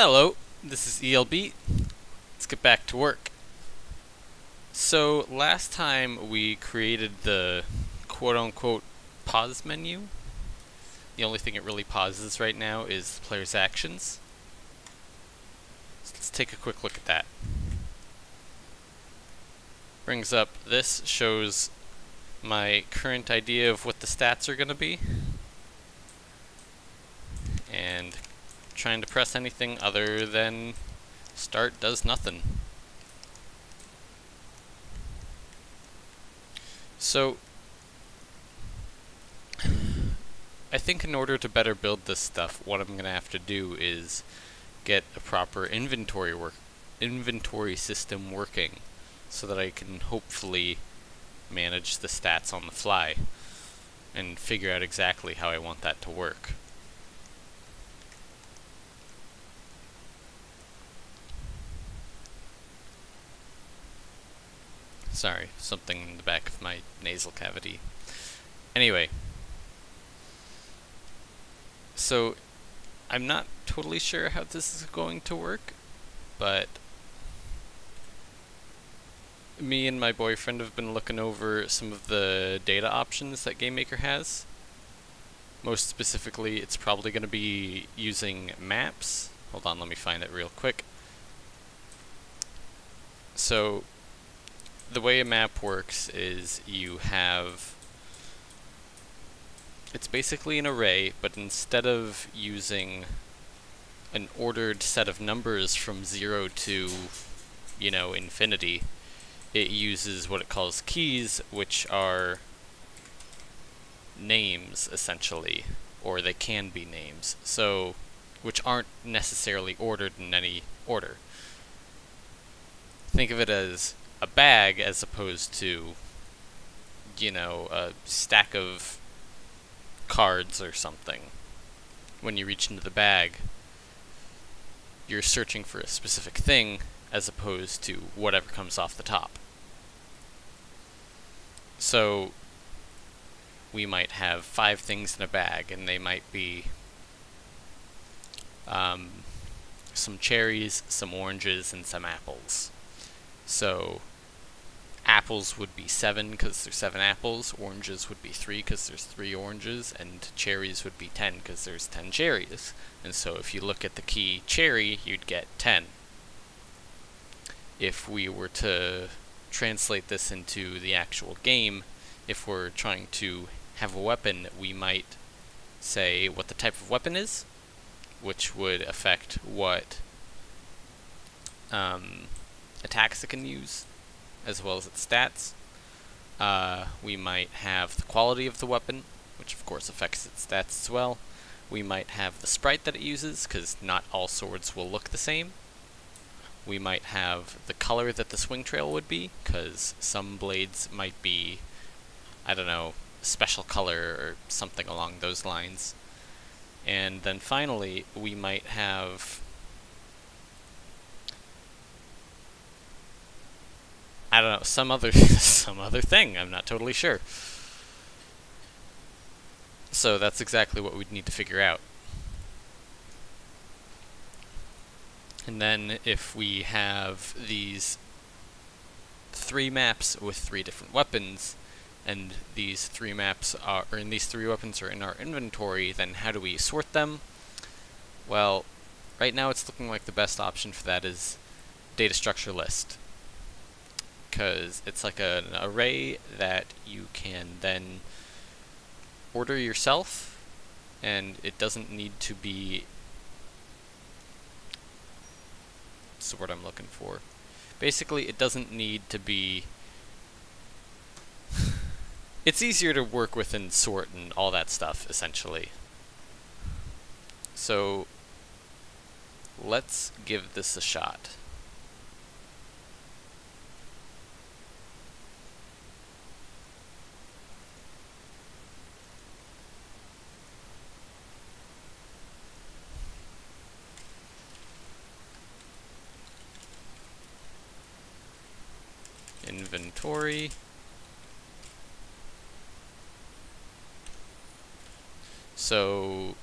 Hello, this is ELB. Let's get back to work. So last time we created the quote-unquote pause menu. The only thing it really pauses right now is the player's actions. So let's take a quick look at that. Brings up this, shows my current idea of what the stats are going to be. And trying to press anything other than start does nothing. So I think in order to better build this stuff, what I'm going to have to do is get a proper inventory system working so that I can hopefully manage the stats on the fly and figure out exactly how I want that to work. Sorry, something in the back of my nasal cavity. Anyway, so I'm not totally sure how this is going to work, but me and my boyfriend have been looking over some of the data options that GameMaker has. Most specifically, it's probably going to be using maps. Hold on, let me find it real quick. So the way a map works is it's basically an array, but instead of using an ordered set of numbers from 0 to, infinity, it uses what it calls keys, which are names, essentially, or they can be names, so which aren't necessarily ordered in any order. Think of it as a bag as opposed to, a stack of cards or something. When you reach into the bag, you're searching for a specific thing as opposed to whatever comes off the top. So we might have 5 things in a bag, and they might be some cherries, some oranges, and some apples. So apples would be 7 because there's 7 apples, oranges would be 3 because there's 3 oranges, and cherries would be 10 because there's 10 cherries. And so if you look at the key cherry, you'd get 10. If we were to translate this into the actual game, if we're trying to have a weapon, we might say what the type of weapon is, which would affect what attacks it can use, as well as its stats. We might have the quality of the weapon, which of course affects its stats as well. We might have the sprite that it uses, because not all swords will look the same. We might have the color that the swing trail would be, because some blades might be, I don't know, special color or something along those lines. And then finally, we might have, I don't know, some other thing. I'm not totally sure. So that's exactly what we'd need to figure out. And then if we have these 3 maps with 3 different weapons, and these 3 maps are, or these 3 weapons are in our inventory, then how do we sort them? Well, right now it's looking like the best option for that is data structure list, because it's like an array that you can then order yourself, and it doesn't need to be, what's the word I'm looking for? Basically, it doesn't need to be, it's easier to work with and sort and all that stuff, essentially. So let's give this a shot. Inventory. So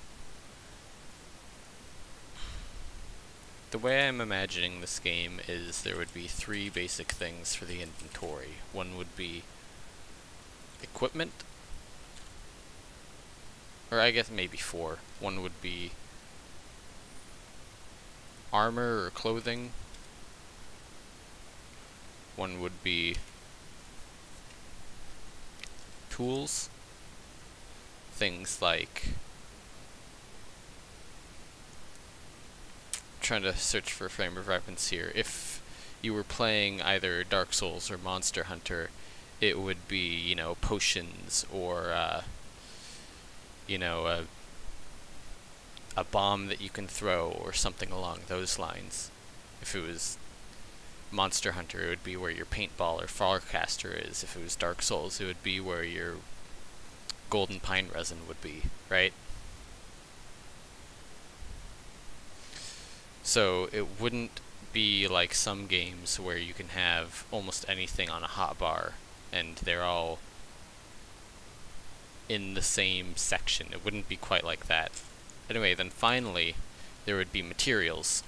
the way I'm imagining this game is there would be three basic things for the inventory. One would be equipment, or I guess maybe four. One would be armor or clothing. One would be tools, things like, trying to search for a frame of reference here. If you were playing either Dark Souls or Monster Hunter, it would be, you know, potions or, you know, a bomb that you can throw or something along those lines. If it was Monster Hunter, it would be where your paintball or Farcaster is. If it was Dark Souls, it would be where your golden pine resin would be, right? So it wouldn't be like some games where you can have almost anything on a hotbar and they're all in the same section. It wouldn't be quite like that. Anyway, then finally, there would be materials.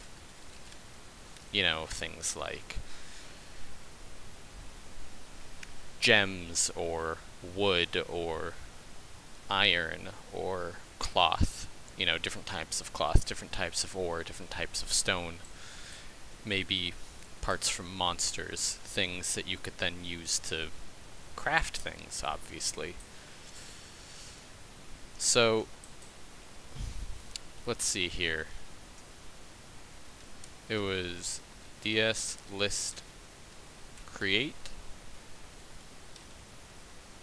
You know, things like gems or wood or iron or cloth. You know, different types of cloth, different types of ore, different types of stone. Maybe parts from monsters, things that you could then use to craft things, obviously. So, let's see here. It was ds list create.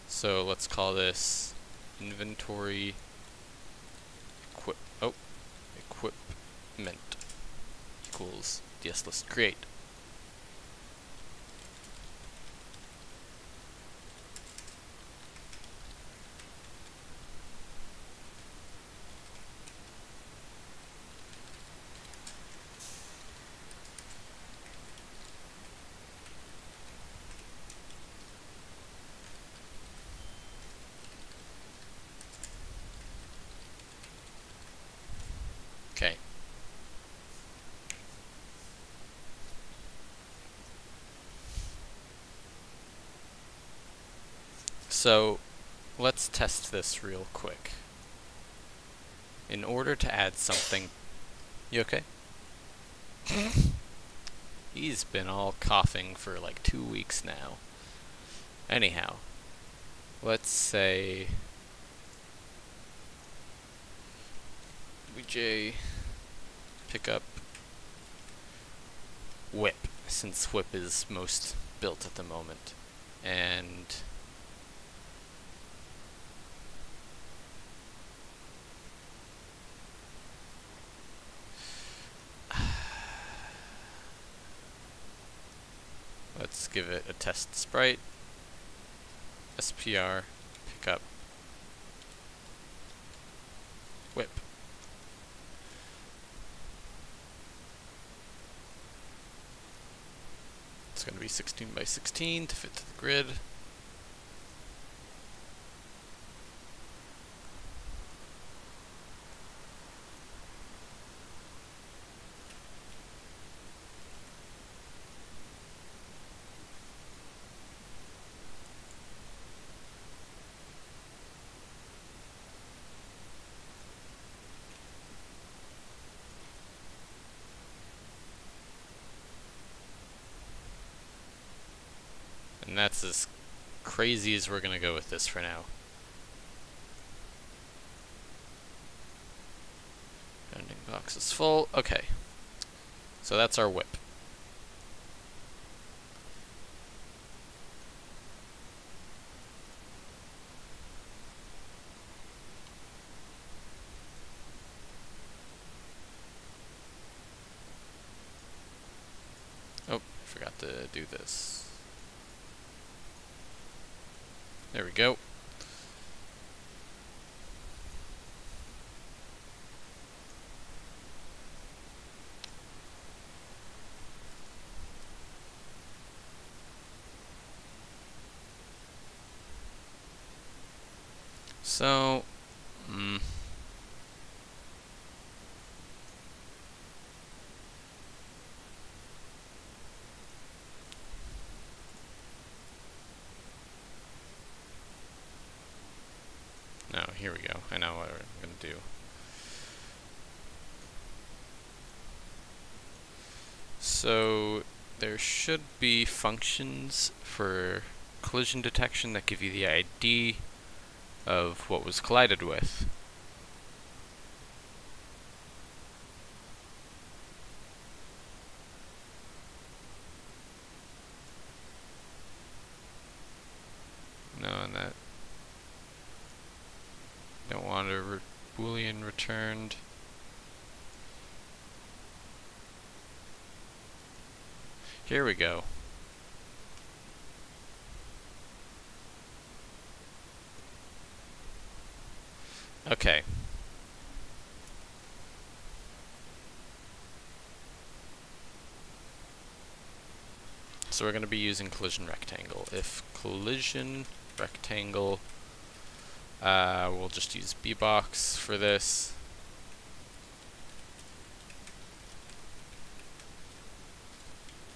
So let's call this inventory equipment equals ds list create. Okay. So, let's test this real quick. In order to add something... You okay? He's been all coughing for like 2 weeks now. Anyhow, let's say... WJ pick up whip, since whip is most built at the moment. And let's give it a test sprite. SPR pick up whip. It's going to be 16 by 16 to fit to the grid. And that's as crazy as we're going to go with this for now. Bounding box is full. Okay. So that's our whip. Oh, I forgot to do this. There we go. So, here we go. I know what I'm going to do. So there should be functions for collision detection that give you the ID of what was collided with. No, and that don't want a Boolean returned. Here we go. Okay. So we're going to be using collision rectangle. If collision rectangle, we'll just use bbox for this.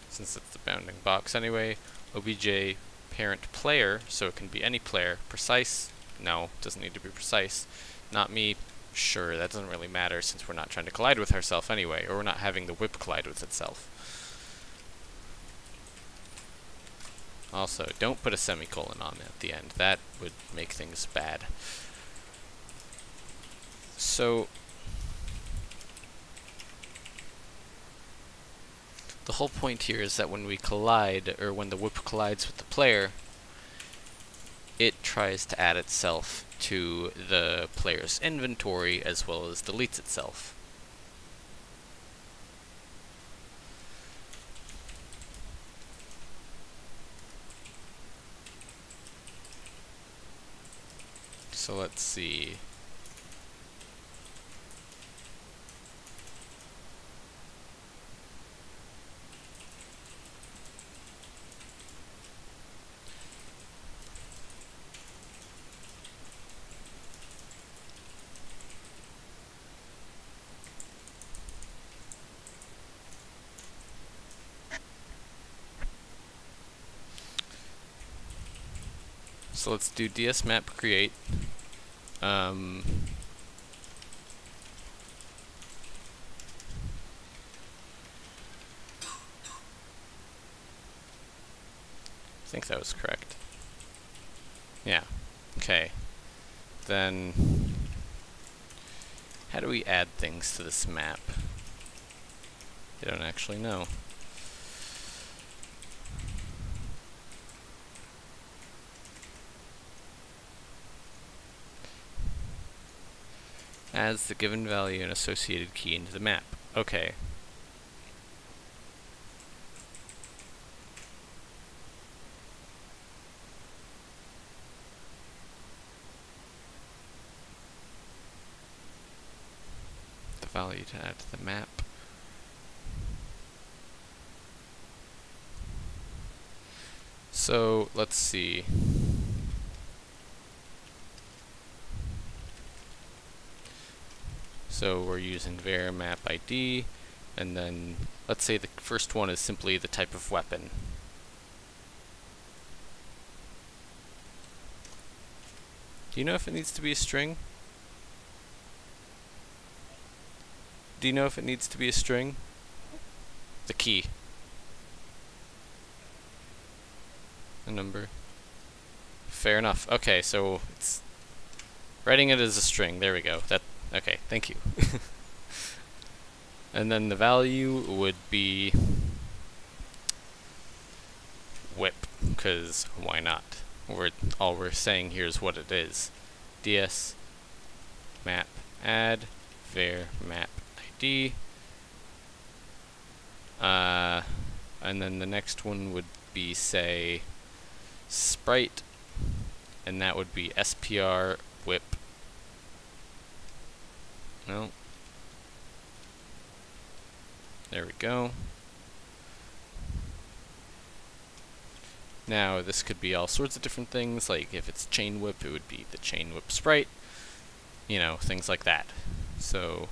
Since it's the bounding box anyway. Obj parent player, so it can be any player. Precise, no, doesn't need to be precise. Not me, sure, that doesn't really matter since we're not trying to collide with ourselves anyway, or we're not having the whip collide with itself. Also, don't put a semicolon on it at the end. That would make things bad. So, the whole point here is that when we collide, or when the whip collides with the player, it tries to add itself to the player's inventory as well as deletes itself. So let's see. So let's do dsmap create. I think that was correct. Yeah. Okay. Then, how do we add things to this map? I don't actually know. Adds the given value and associated key into the map. Okay. The value to add to the map. So let's see. So we're using var map ID, and then let's say the first one is simply the type of weapon. Do you know if it needs to be a string? Do you know if it needs to be a string? The key. A number. Fair enough. Okay, so it's writing it as a string. There we go. Okay, thank you. And then the value would be whip, because why not? All we're saying here is what it is. ds map add var map ID. And then the next one would be, say, sprite, and that would be spr whip. No. There we go. Now this could be all sorts of different things, like if it's chain whip, it would be the chain whip sprite, you know, things like that. So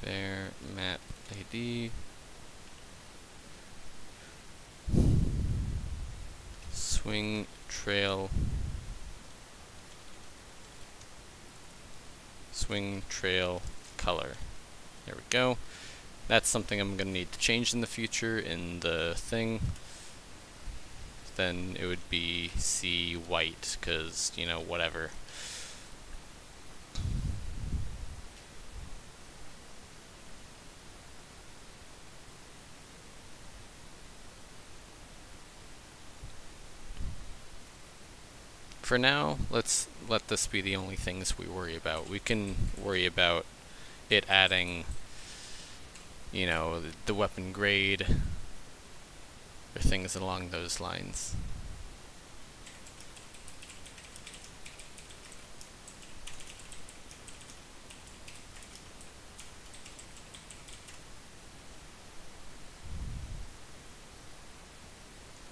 var map ID swing trail color. There we go. That's something I'm going to need to change in the future in the thing. Then it would be C white, because, you know, whatever. For now, let's let this be the only things we worry about. We can worry about it adding, you know, the weapon grade, or things along those lines.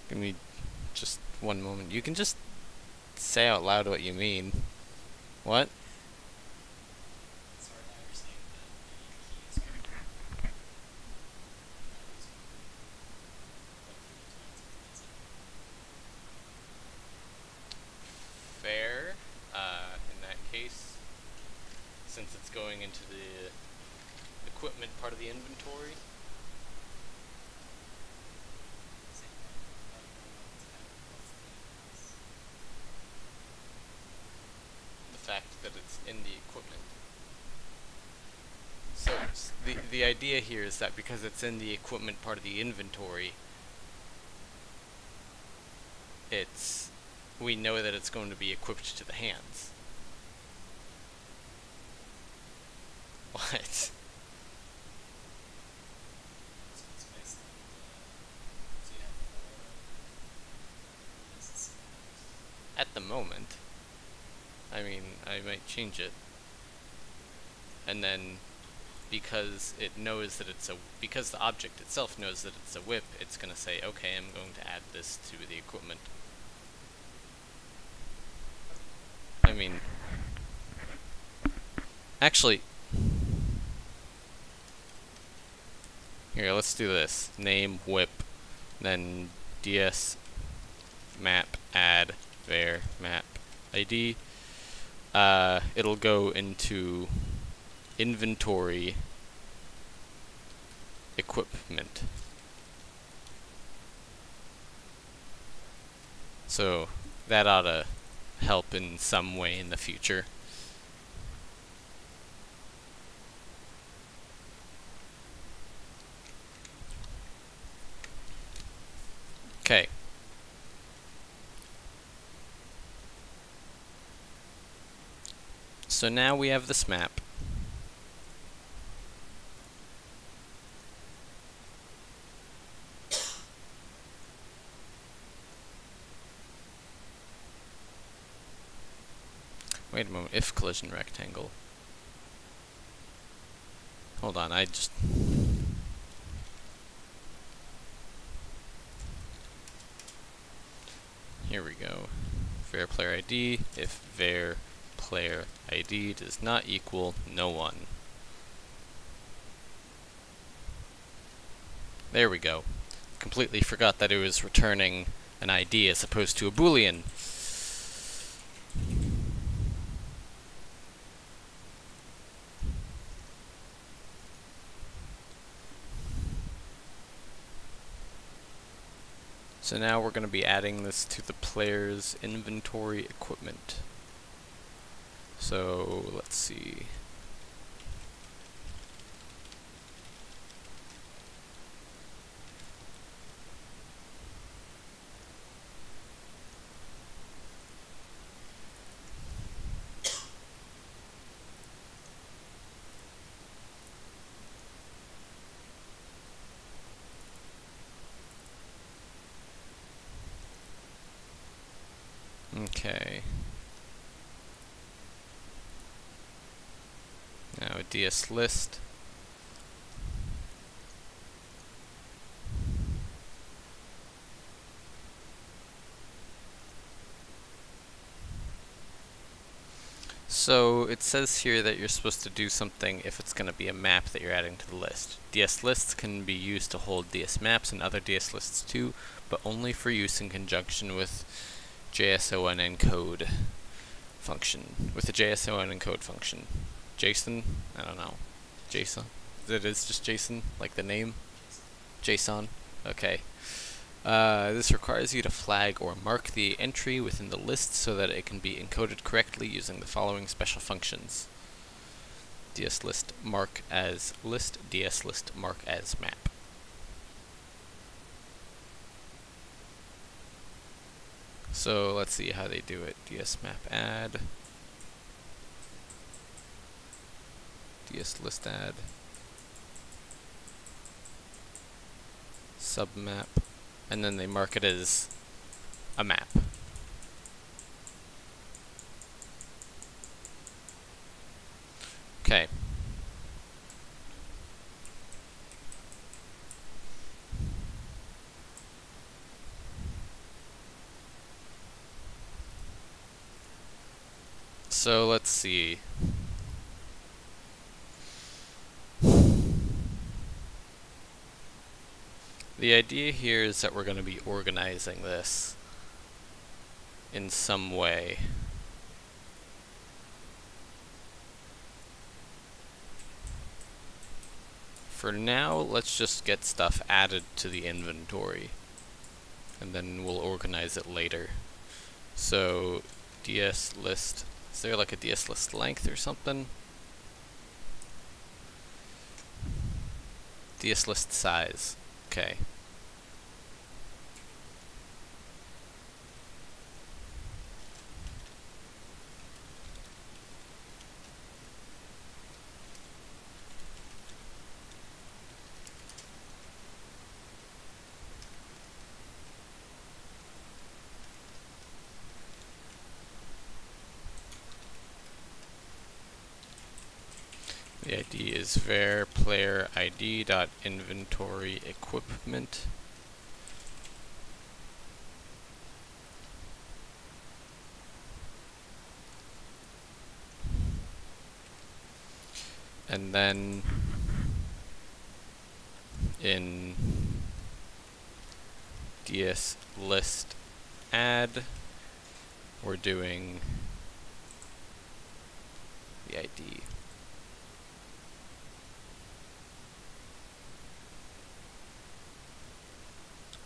Give me just one moment. You can just say out loud what you mean. What? Sorry, I understand that the key is Fair. In that case, since it's going into the equipment part of the inventory, the fact that it's in the equipment. So the idea here is that because it's in the equipment part of the inventory, we know that it's going to be equipped to the hands. What? At the moment. I mean, I might change it. And then, because it knows that because the object itself knows that it's a whip, it's gonna say, okay, I'm going to add this to the equipment. I mean, actually, here, let's do this. Name whip, then ds map add var map id. It'll go into inventory equipment. So that ought to help in some way in the future. Okay. So now we have this map. Wait a moment, if collision rectangle. Hold on, here we go. Var player ID, if var player ID does not equal no one. There we go. Completely forgot that it was returning an ID as opposed to a Boolean. So now we're going to be adding this to the player's inventory equipment. So let's see. Okay. Now a DS list. So it says here that you're supposed to do something if it's going to be a map that you're adding to the list. DS lists can be used to hold DS maps and other DS lists too, but only for use in conjunction with JSON encode function. With the JSON encode function. JSON? I don't know. JSON? It is just JSON? Like the name? JSON? Okay. This requires you to flag or mark the entry within the list so that it can be encoded correctly using the following special functions. DSList mark as list, DSList mark as map. So let's see how they do it. DSMap add, DSList add, submap, and then they mark it as a map. Okay. So let's see. The idea here is that we're going to be organizing this in some way. For now, let's just get stuff added to the inventory, and then we'll organize it later. So, DS list, is there like a DS list length or something? DS list size, okay. The ID is var player ID dot inventory equipment. And then in DS list add, we're doing the ID.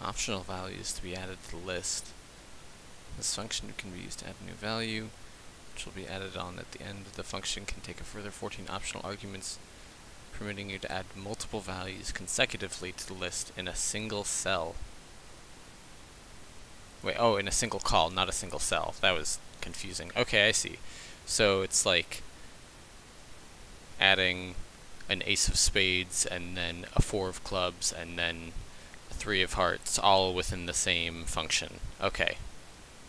Optional values to be added to the list. This function can be used to add a new value, which will be added on at the end. The function can take a further 14 optional arguments, permitting you to add multiple values consecutively to the list in a single cell. Wait, oh, in a single call, not a single cell. That was confusing. Okay, I see. So it's like adding an ace of spades, and then a 4 of clubs, and then a 3 of hearts, all within the same function. Okay.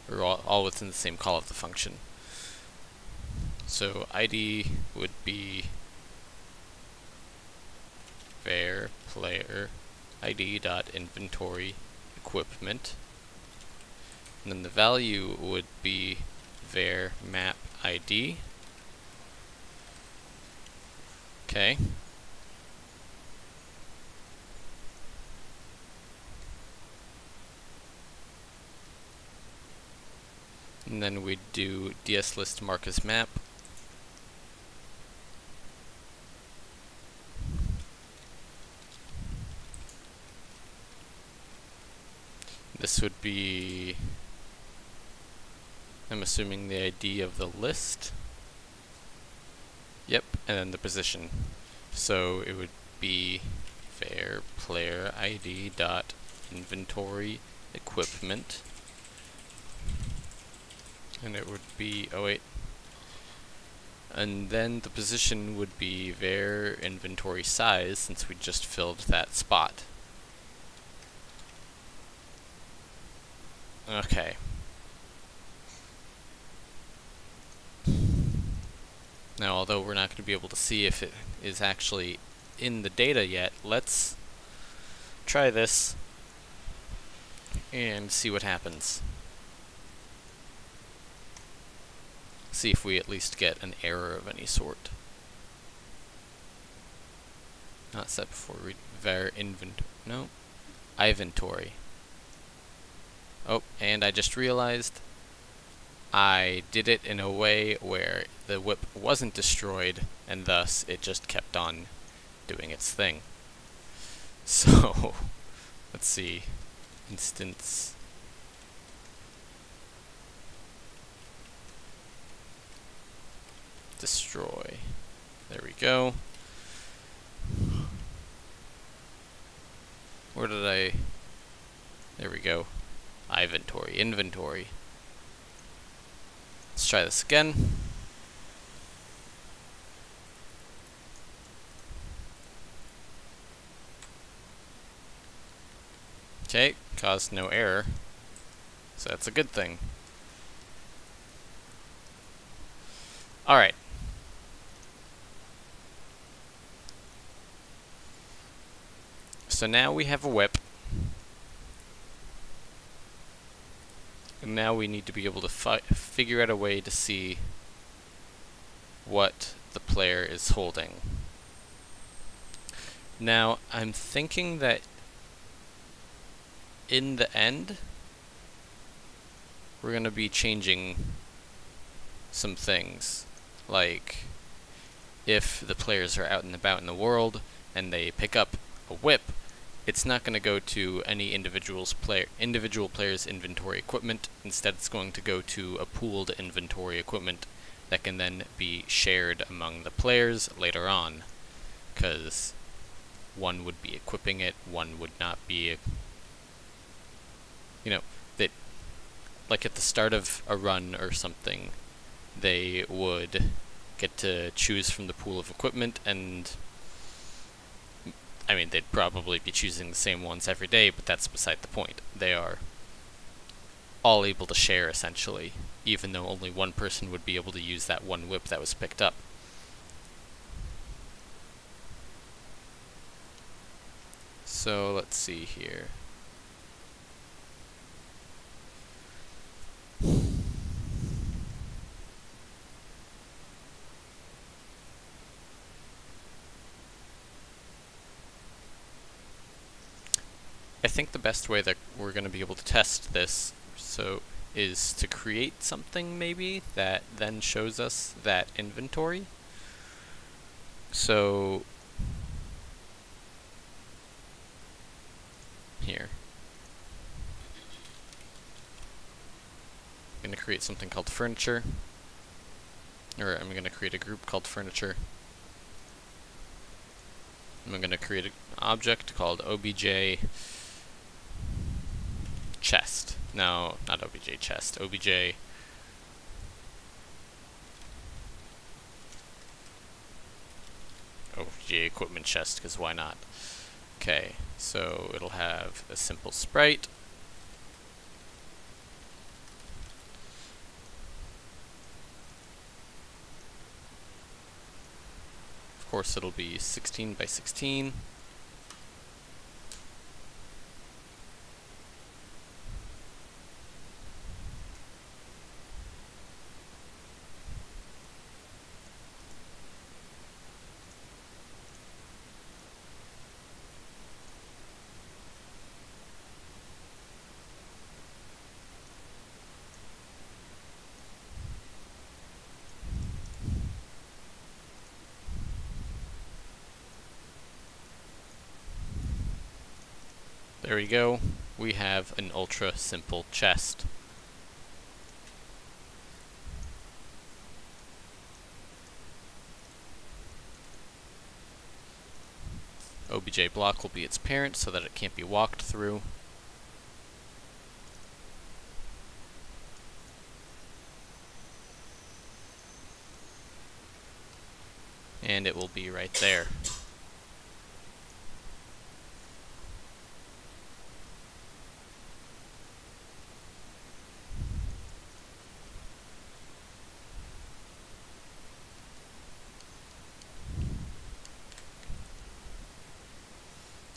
Or all within the same call of the function. So ID would be var player ID dot inventory equipment, and then the value would be var map ID. Okay. And then we'd do DSList mark as map. This would be, I'm assuming, the ID of the list. Yep, and then the position. So it would be var player ID dot inventory equipment. And it would be, oh wait, and then the position would be var inventory size, since we just filled that spot. Okay. Now, although we're not going to be able to see if it is actually in the data yet, let's try this and see what happens. see if we at least get an error of any sort. Not set before read no. Inventory. Oh, and I just realized I did it in a way where the whip wasn't destroyed, and thus it just kept on doing its thing. So, let's see. Instance. Destroy. There we go. Where did I... There we go. Inventory. Let's try this again. Okay, caused no error. So that's a good thing. Alright. So now we have a whip. And now we need to be able to figure out a way to see what the player is holding. Now, I'm thinking that in the end, we're going to be changing some things. Like, if the players are out and about in the world and they pick up a whip, it's not going to go to any individual player's inventory equipment. Instead, it's going to go to a pooled inventory equipment that can then be shared among the players later on. Because one would be equipping it, one would not be. You know, that, like at the start of a run or something, they would get to choose from the pool of equipment, and I mean, they'd probably be choosing the same ones every day, but that's beside the point. They are all able to share, essentially, even though only one person would be able to use that one whip that was picked up. So, let's see here. I think the best way that we're going to be able to test this is to create something maybe that then shows us that inventory. So here, I'm going to create something called furniture, or I'm going to create a group called furniture. I'm going to create an object called obj chest. No, not obj chest. obj equipment chest, because why not? Okay, so it'll have a simple sprite. Of course, it'll be 16 by 16. There we go. We have an ultra simple chest. Obj block will be its parent so that it can't be walked through. And it will be right there.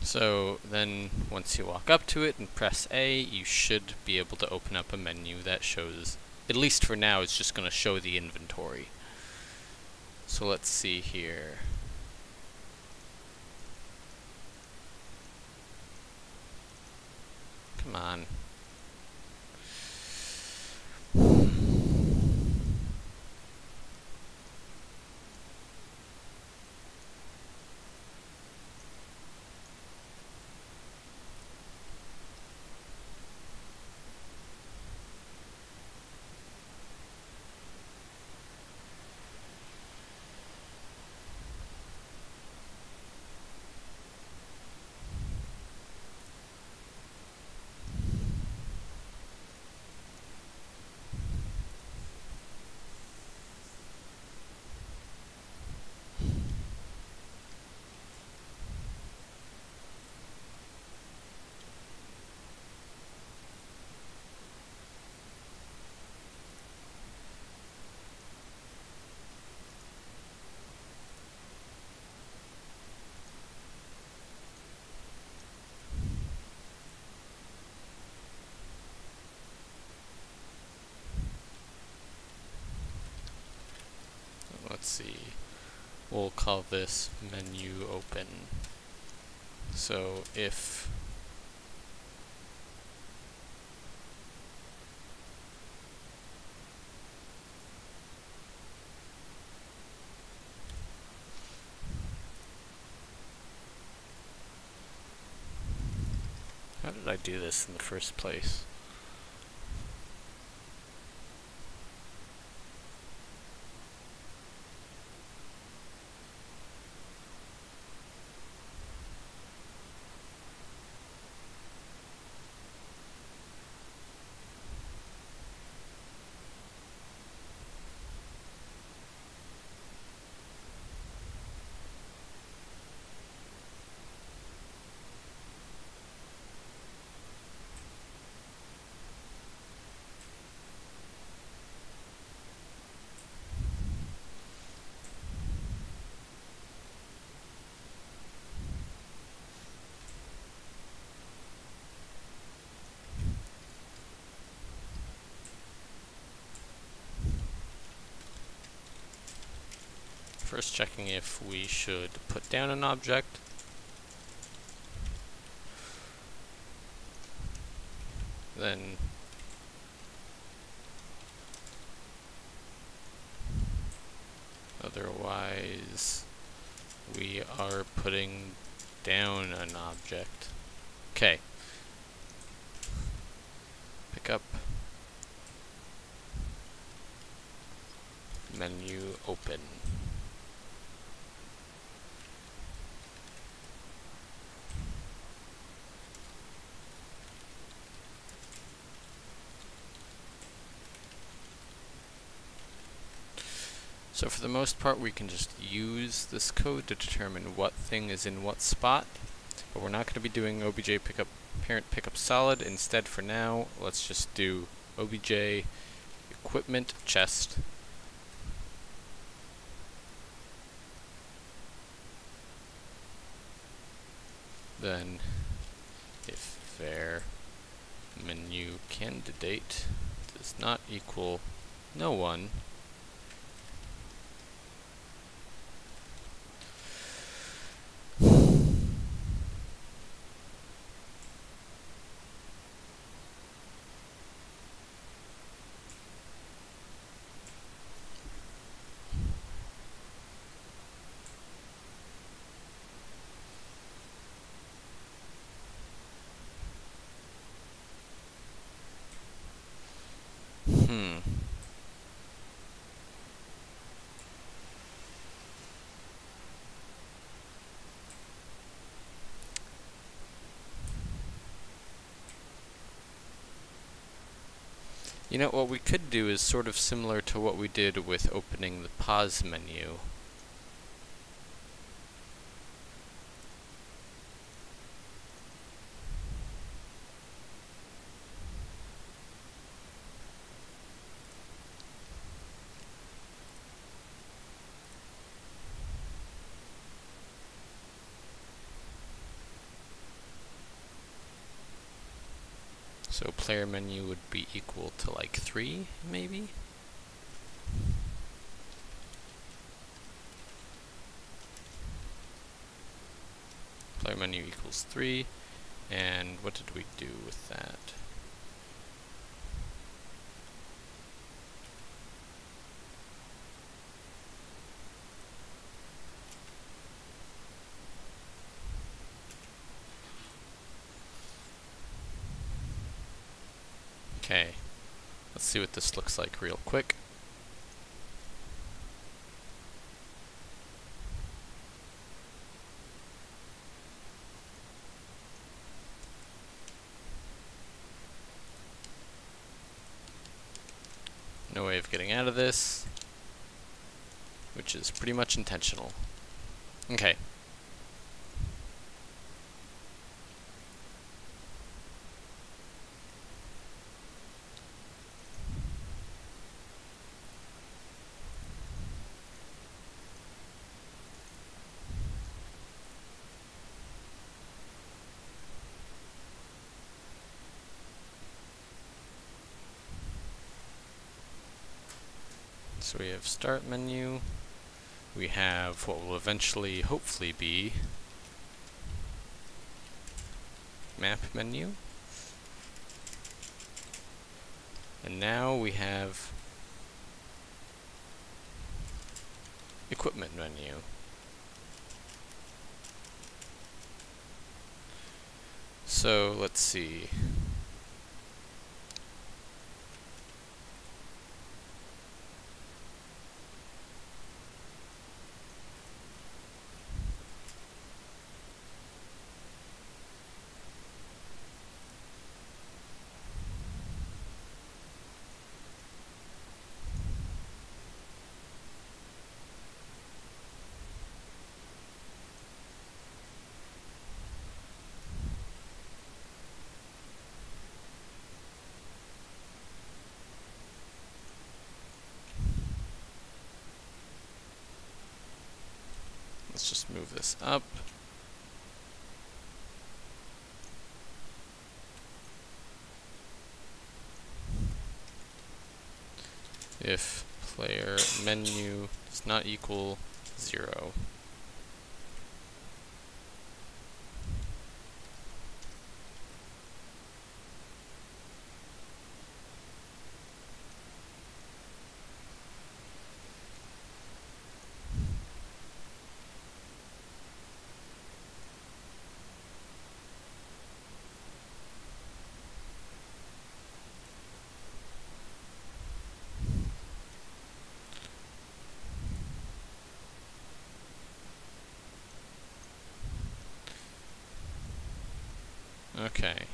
So then once you walk up to it and press A, you should be able to open up a menu that shows at least for now, it's just going to show the inventory. So let's see here. Come on. Let's see. We'll call this menu open. So if how did I do this in the first place? First checking if we should put down an object. Then otherwise we are putting down an object. Okay. Pick up menu open. So for the most part, we can just use this code to determine what thing is in what spot, but we're not going to be doing obj pickup parent pickup solid. Instead, for now, let's just do obj equipment chest. Then if var menu candidate does not equal no one, you know, what we could do is sort of similar to what we did with opening the pause menu. So player menu would be equal to like 3, maybe? Player menu equals 3, and what did we do with that? Okay, let's see what this looks like real quick. No way of getting out of this, which is pretty much intentional. Okay. So we have start menu, we have what will eventually hopefully be map menu, and now we have equipment menu. So let's see. Let's just move this up. If player menu does not equal 0. Okay.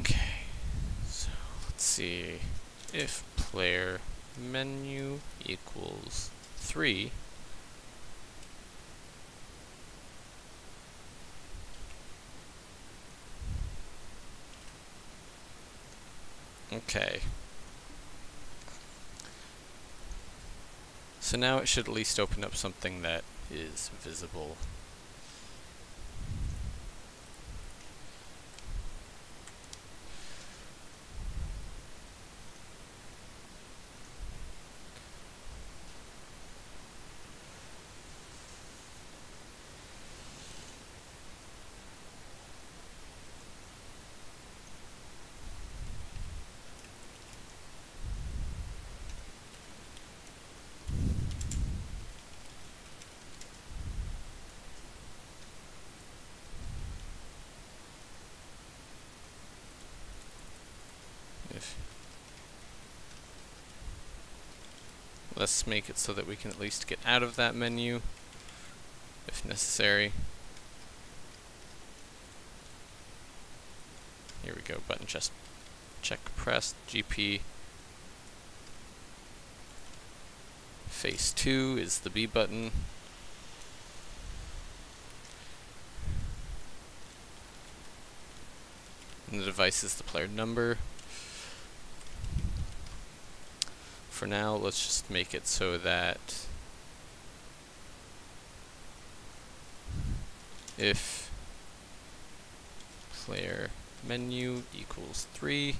Okay. So let's see. If player menu equals 3, okay. So now it should at least open up something that is visible. Let's make it so that we can at least get out of that menu, if necessary. Here we go, button just check pressed, GP. Face 2 is the B button. And the device is the player number. for now, let's just make it so that if player menu equals 3,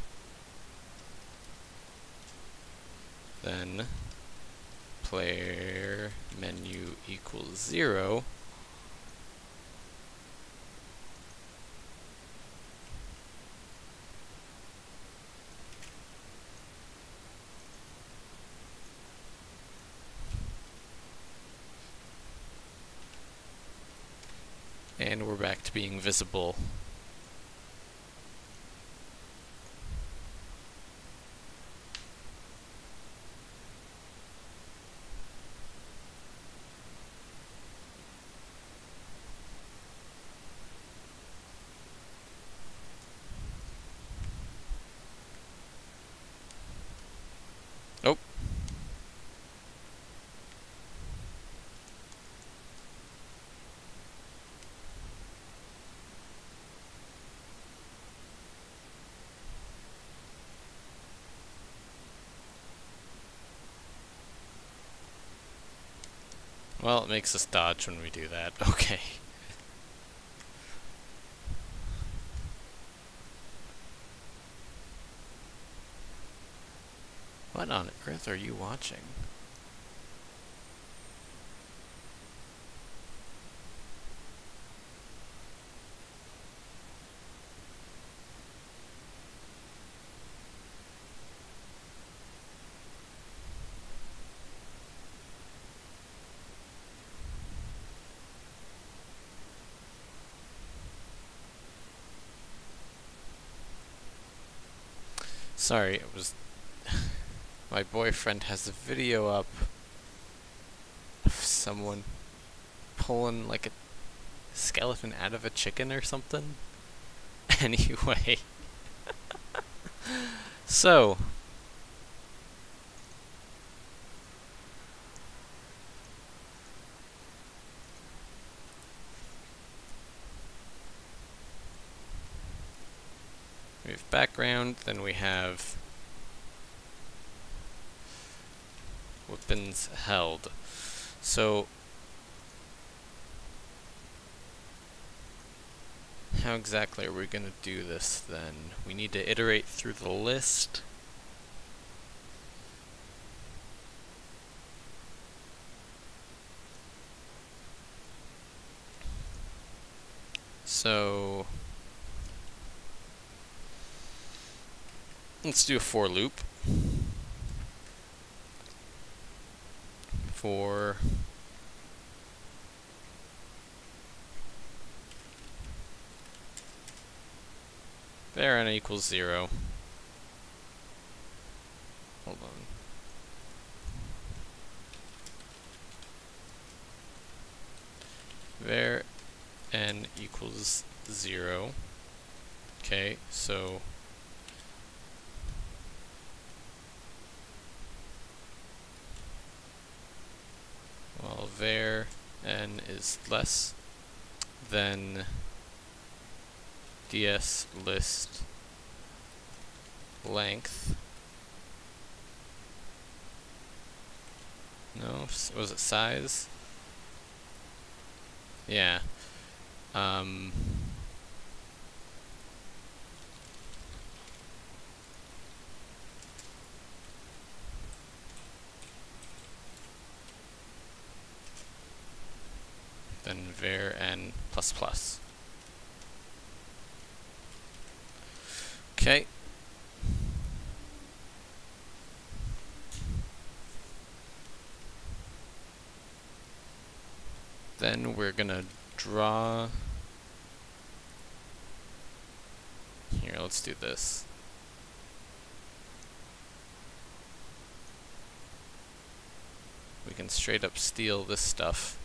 then player menu equals 0, and we're back to being visible. Oh. Well, it makes us dodge when we do that. Okay. What on earth are you watching? Sorry, it was... My boyfriend has a video up of someone pulling like a skeleton out of a chicken or something. Anyway. So. We have background, then we have weapons held. So how exactly are we going to do this then? We need to iterate through the list. So let's do a for loop. For var n equals 0. Hold on. Var n equals 0. Okay, so well, var n is less than ds list length. No, was it size? Yeah. Then var n plus plus. Okay. Then we're gonna draw. Here, let's do this. We can straight up steal this stuff.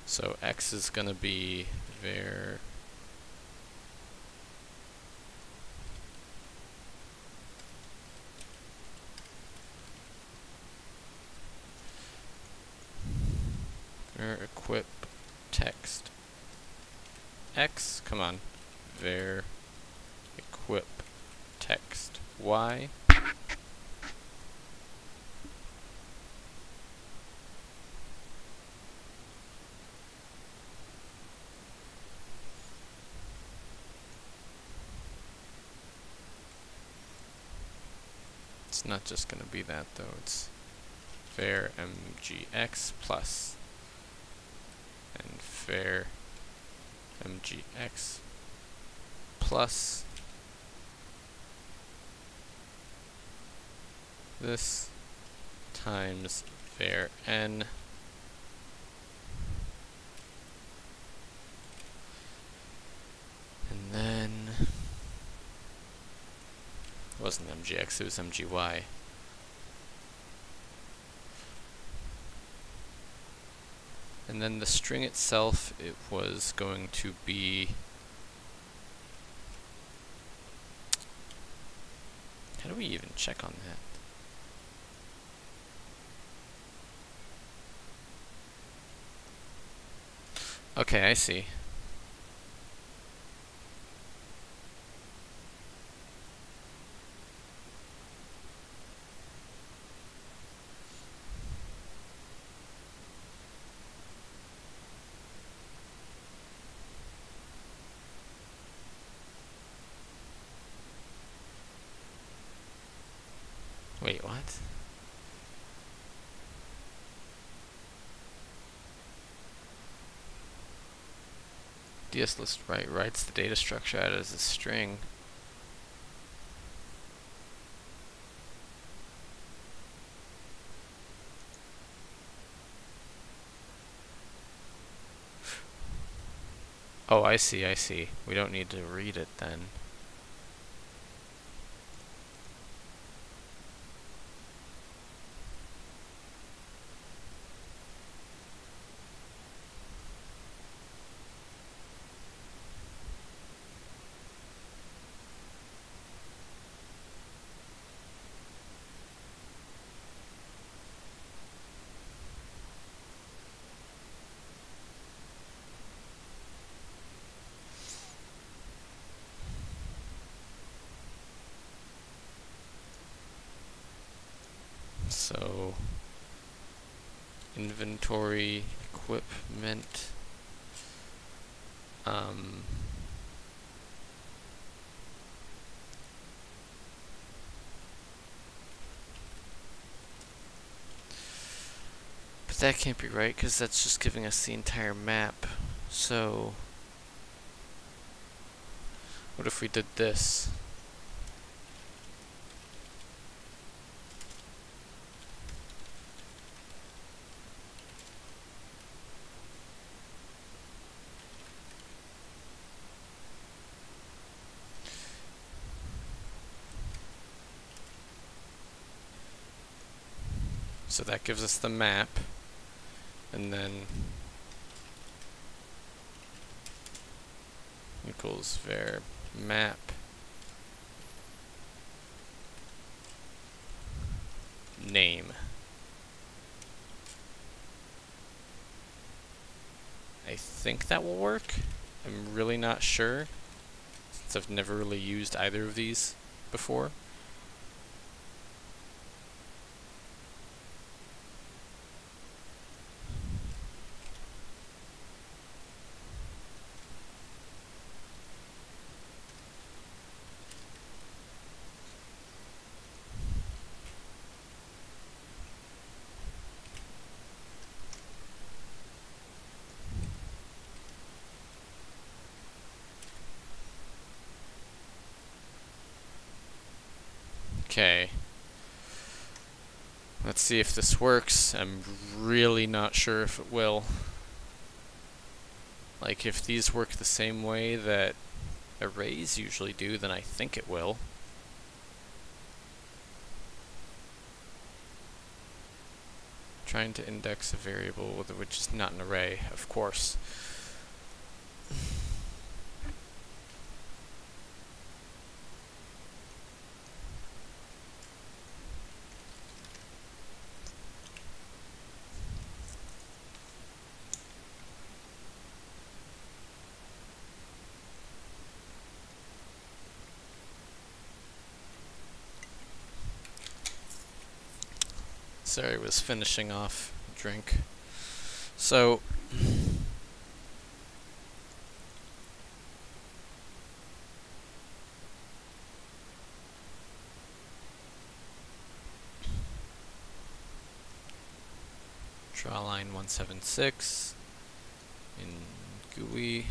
So x is gonna be var equip text. x, come on, var equip text y. It's not just going to be that though, it's var mgx plus and var mgx plus this times var n and then it wasn't mgx, it was mgy. And then the string itself, it was going to be, how do we even check on that? Okay, I see. Wait, what? DSList writes the data structure out as a string. Oh, I see, I see. We don't need to read it then. So, inventory, equipment, but that can't be right because that's just giving us the entire map. So, what if we did this? So that gives us the map, and then equals var map name. I think that will work. I'm really not sure, since I've never really used either of these before. Okay. Let's see if this works. I'm really not sure if it will. Like, if these work the same way that arrays usually do, then I think it will. Trying to index a variable which is not an array, of course. Sorry, was finishing off a drink. So, draw line 176 in GUI,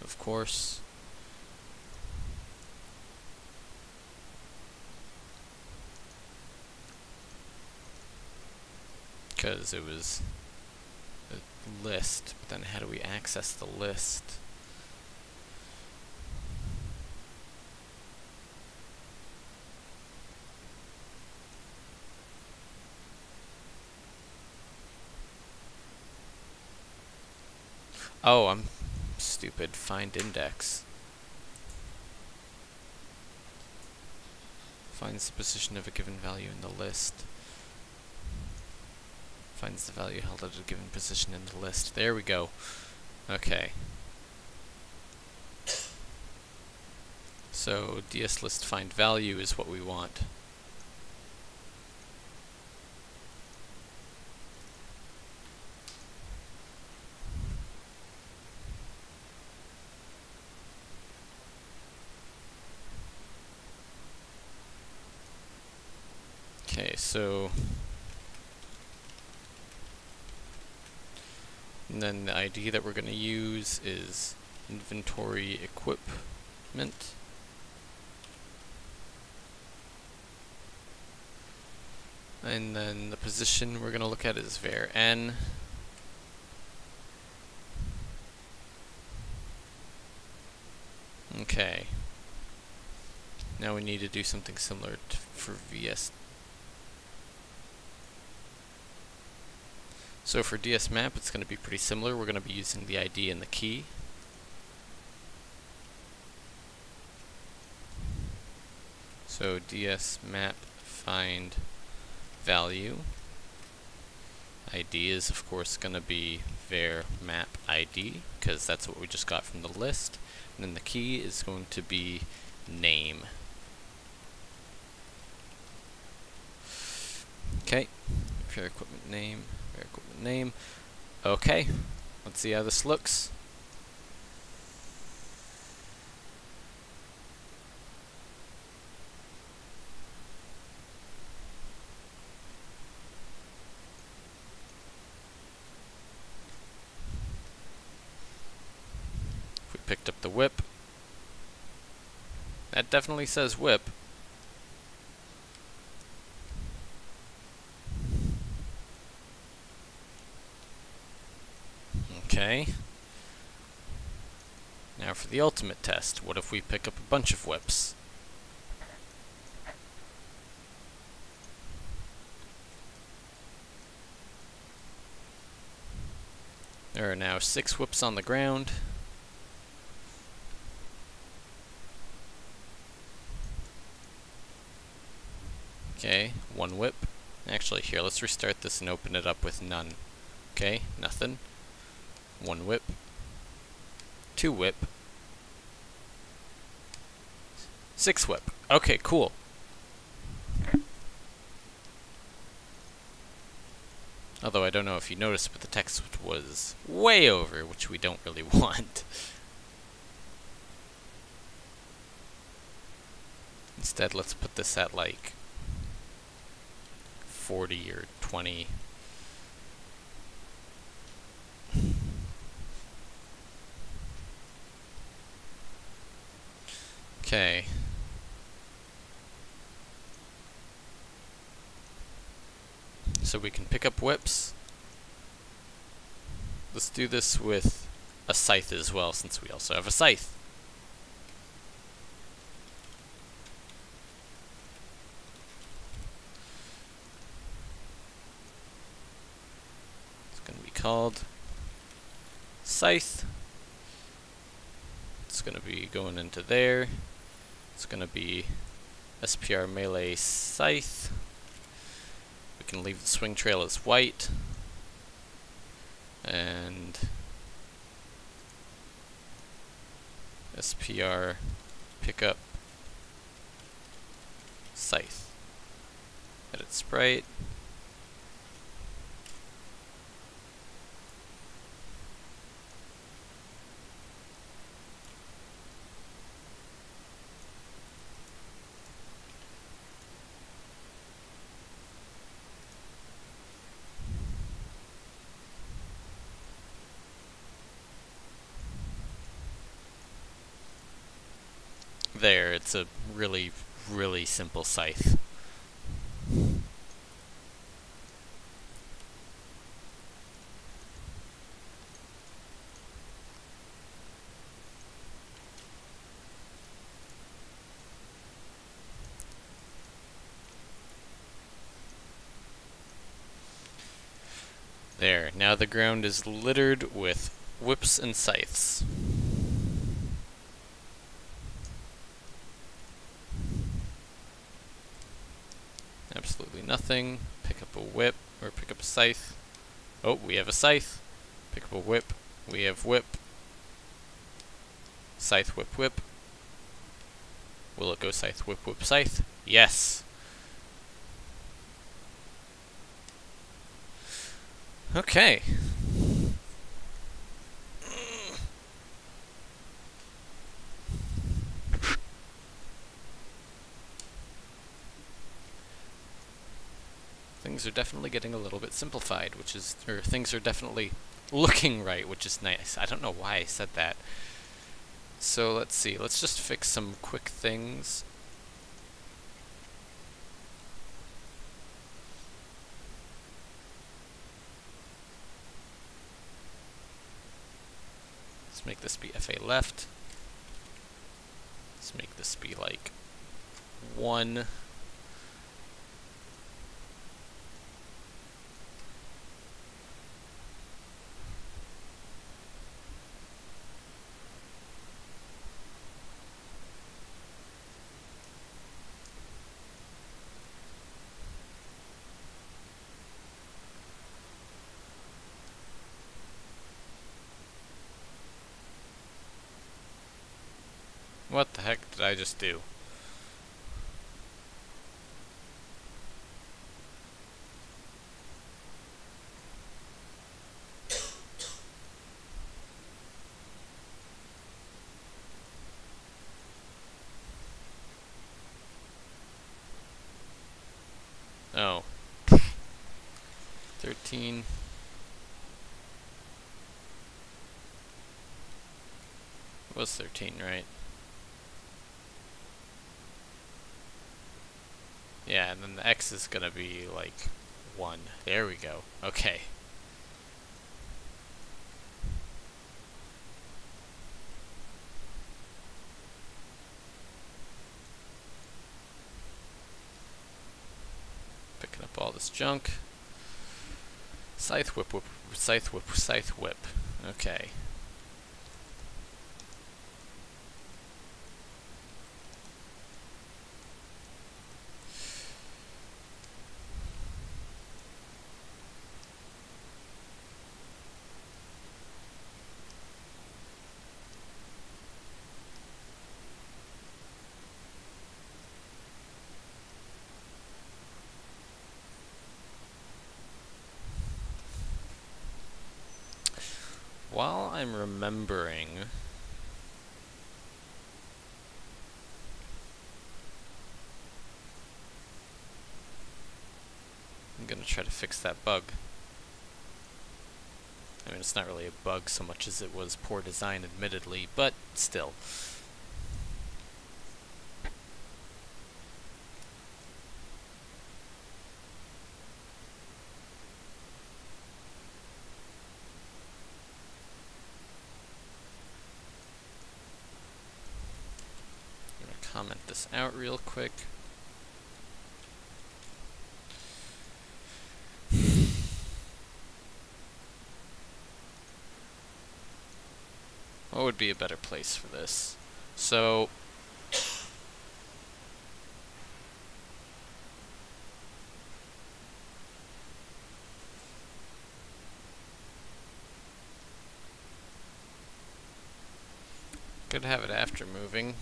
of course. Because it was a list, but then how do we access the list? Oh, I'm stupid. Find index. Finds the position of a given value in the list. Finds the value held at a given position in the list. There we go. Okay. So dslist find value is what we want. Okay, so and then the ID that we're going to use is inventory equipment. And then the position we're going to look at is var n. Okay. Now we need to do something similar for VS. So for dsmap, it's going to be pretty similar. We're going to be using the ID and the key. So dsmap find value. ID is of course going to be var map ID, because that's what we just got from the list. And then the key is going to be name. Okay, var equipment name. Equipment name. Okay, let's see how this looks. If we picked up the whip, that definitely says whip. Okay. Now for the ultimate test, what if we pick up a bunch of whips? There are now 6 whips on the ground. Okay, 1 whip. Actually, here, let's restart this and open it up with none. Okay, nothing. 1 whip, 2 whip, 6 whip. Okay, cool. Although I don't know if you noticed, but the text was way over, which we don't really want. Instead, let's put this at like 40 or 20. Okay. So we can pick up whips. Let's do this with a scythe as well, since we also have a scythe. It's going to be called scythe. It's going to be going into there. It's going to be SPR melee scythe. We can leave the swing trail as white. And SPR pickup scythe. Edit sprite. There, it's a really, really simple scythe. There, now the ground is littered with whips and scythes. Absolutely nothing. Pick up a whip, or pick up a scythe. Oh, we have a scythe. Pick up a whip. We have whip. Scythe, whip, whip. Will it go scythe, whip, whip, scythe? Yes! Okay. Things are definitely getting a little bit simplified, which is, or things are definitely looking right, which is nice. I don't know why I said that. So let's see, let's just fix some quick things. Let's make this be FA left. Let's make this be like 1. What the heck did I just do? Oh. 13. It was 13, right? Yeah, and then the X is gonna be like 1. There we go. Okay. Picking up all this junk. Scythe whip, whip, scythe whip, scythe whip. Okay. While I'm remembering, I'm gonna try to fix that bug. I mean, it's not really a bug so much as it was poor design, admittedly, but still. I'm gonna comment this out real quick. What would be a better place for this? So, could have it after moving.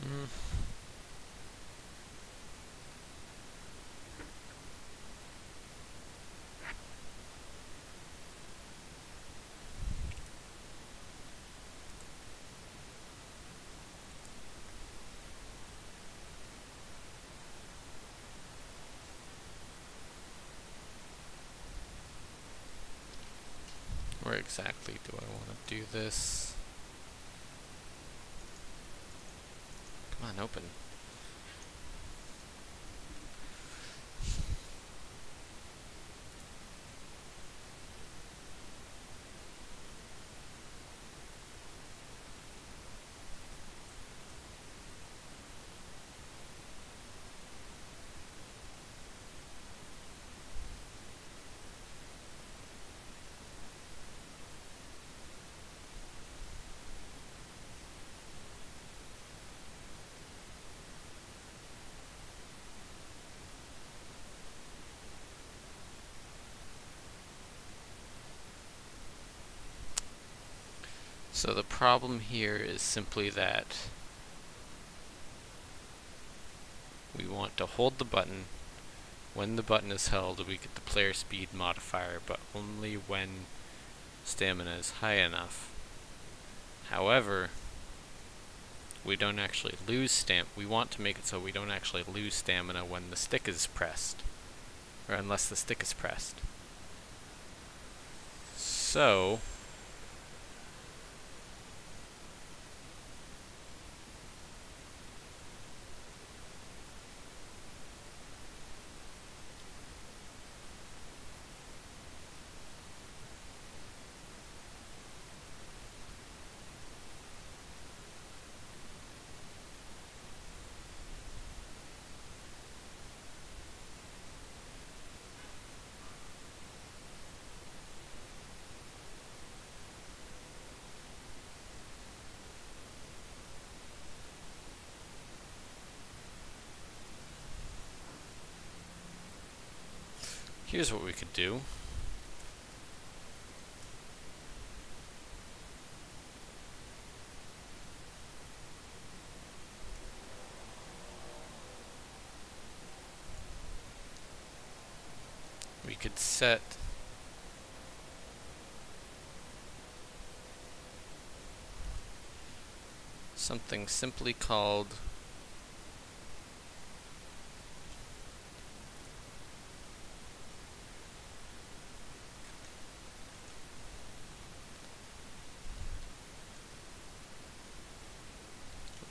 Mm. Where exactly do I want to do this? Come on, open. So the problem here is simply that we want to hold the button. When the button is held, we get the player speed modifier, but only when stamina is high enough. However, we don't actually lose we want to make it so we don't actually lose stamina when the stick is pressed, or unless the stick is pressed. So here's what we could do. We could set something simply called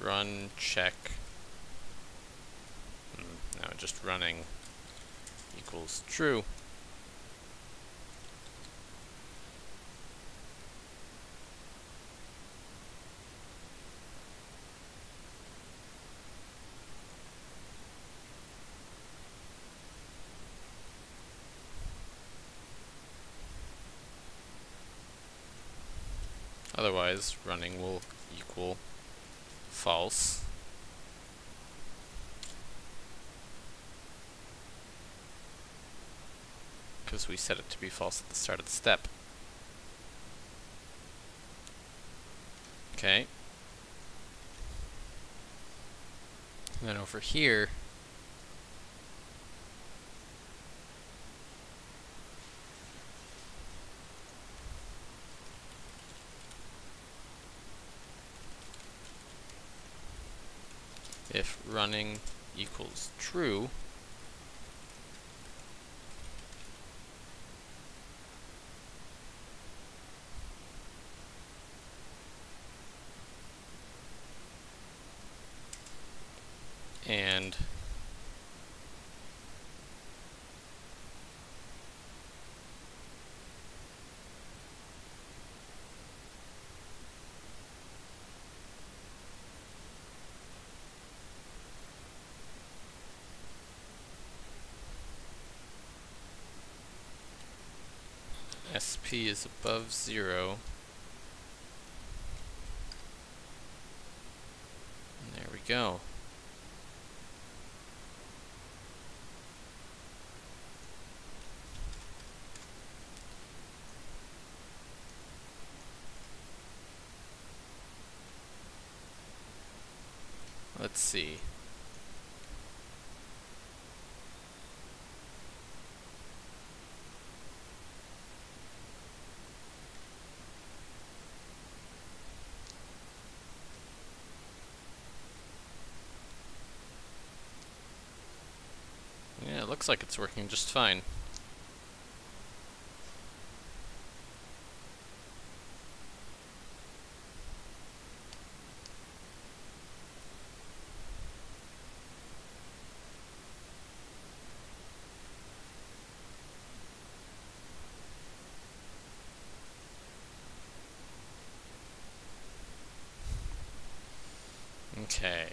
run check. No, just running equals true. Otherwise, running will equal false. Because we set it to be false at the start of the step. Okay. And then over here, if running equals true, and SP is above 0. And there we go. let's see. Yeah, it looks like it's working just fine. Okay.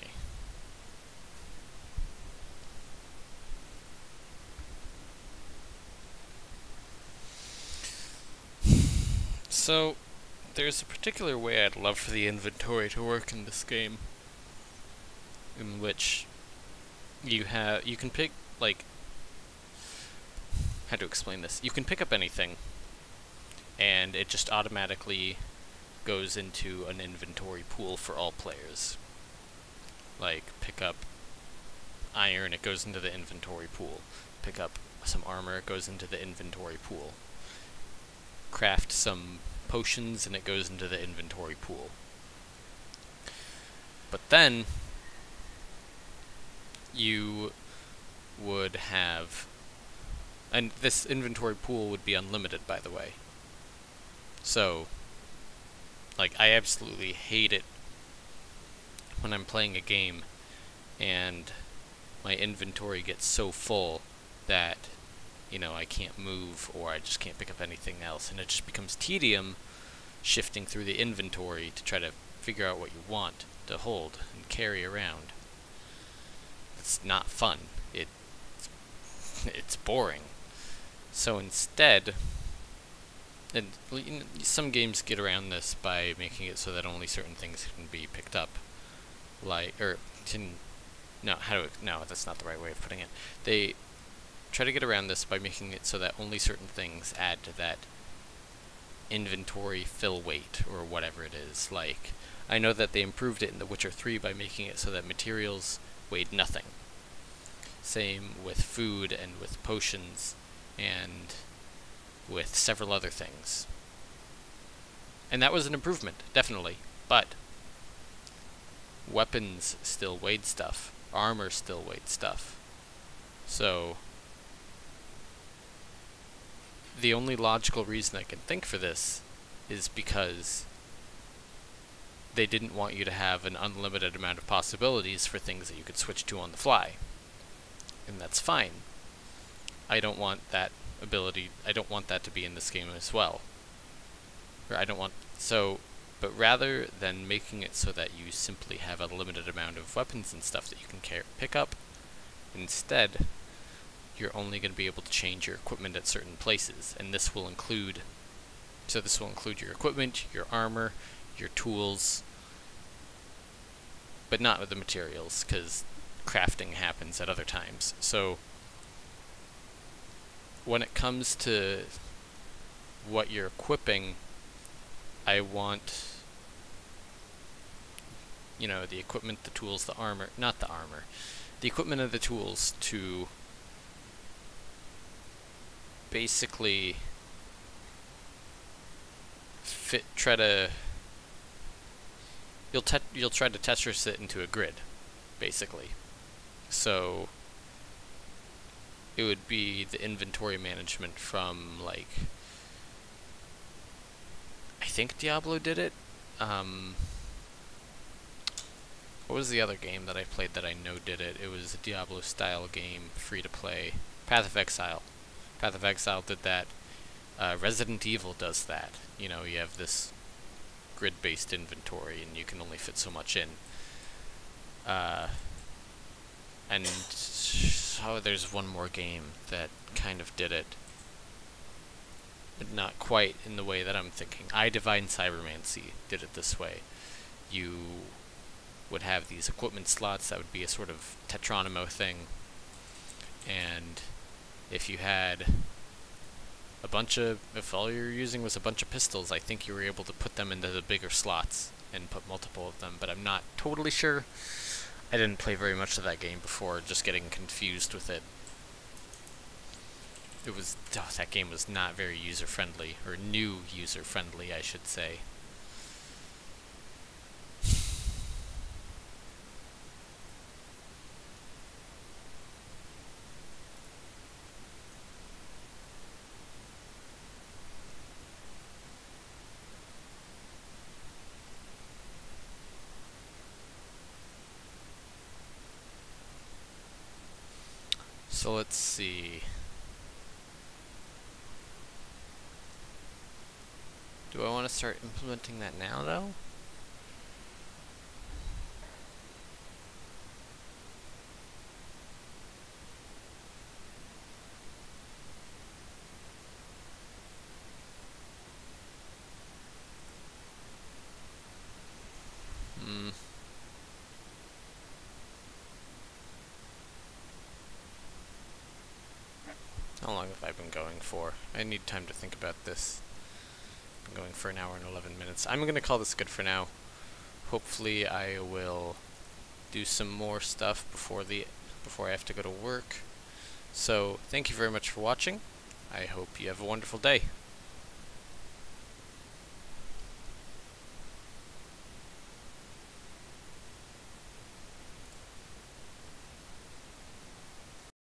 So, there's a particular way I'd love for the inventory to work in this game, in which you can pick, like, how to explain this? You can pick up anything, and it just automatically goes into an inventory pool for all players. Like, pick up iron, it goes into the inventory pool. Pick up some armor, it goes into the inventory pool. Craft some potions, and it goes into the inventory pool. But then, you would have... And this inventory pool would be unlimited, by the way. So, like, I absolutely hate it when I'm playing a game and my inventory gets so full that, you know, I can't move or I just can't pick up anything else, and it just becomes tedium shifting through the inventory to try to figure out what you want to hold and carry around. It's not fun. It's boring. So instead, and you know, some games get around this by making it so that only certain things can be picked up, like, or no, that's not the right way of putting it. They try to get around this by making it so that only certain things add to that inventory fill weight, or whatever it is. Like, I know that they improved it in The Witcher 3 by making it so that materials weighed nothing. Same with food and with potions and with several other things. And that was an improvement, definitely. But weapons still weighed stuff. Armor still weighed stuff. So the only logical reason I can think for this is because they didn't want you to have an unlimited amount of possibilities for things that you could switch to on the fly. And that's fine. I don't want that ability, I don't want that to be in this game as well. Or I don't want, so, but rather than making it so that you simply have a limited amount of weapons and stuff that you can pick up, instead, you're only going to be able to change your equipment at certain places, and this will include, so this will include your equipment, your armor, your tools, but not with the materials, because crafting happens at other times. So when it comes to what you're equipping, I want, you know, the equipment, the tools, the armor, not the armor, the equipment and the tools to basically you'll try to Tetris it into a grid, basically. So it would be the inventory management from, like, I think Diablo did it. What was the other game that I played that I know did it? It was a Diablo style game, free to play. Path of Exile. Path of Exile did that. Resident Evil does that. You know, you have this grid-based inventory and you can only fit so much in. And oh, there's one more game that kind of did it, but not quite in the way that I'm thinking. I Divine Cybermancy did it this way. You would have these equipment slots that would be a sort of Tetronimo thing, and if you had a bunch of, if all you're using was a bunch of pistols, I think you were able to put them into the bigger slots and put multiple of them, but I'm not totally sure. I didn't play very much of that game before, just getting confused with it. That game was not very user-friendly, or new user-friendly, I should say. So let's see. Do I want to start implementing that now, though? How long have I been going for? I need time to think about this. I'm going for an hour and 11 minutes. I'm going to call this good for now. Hopefully I will do some more stuff before I have to go to work. So, thank you very much for watching. I hope you have a wonderful day.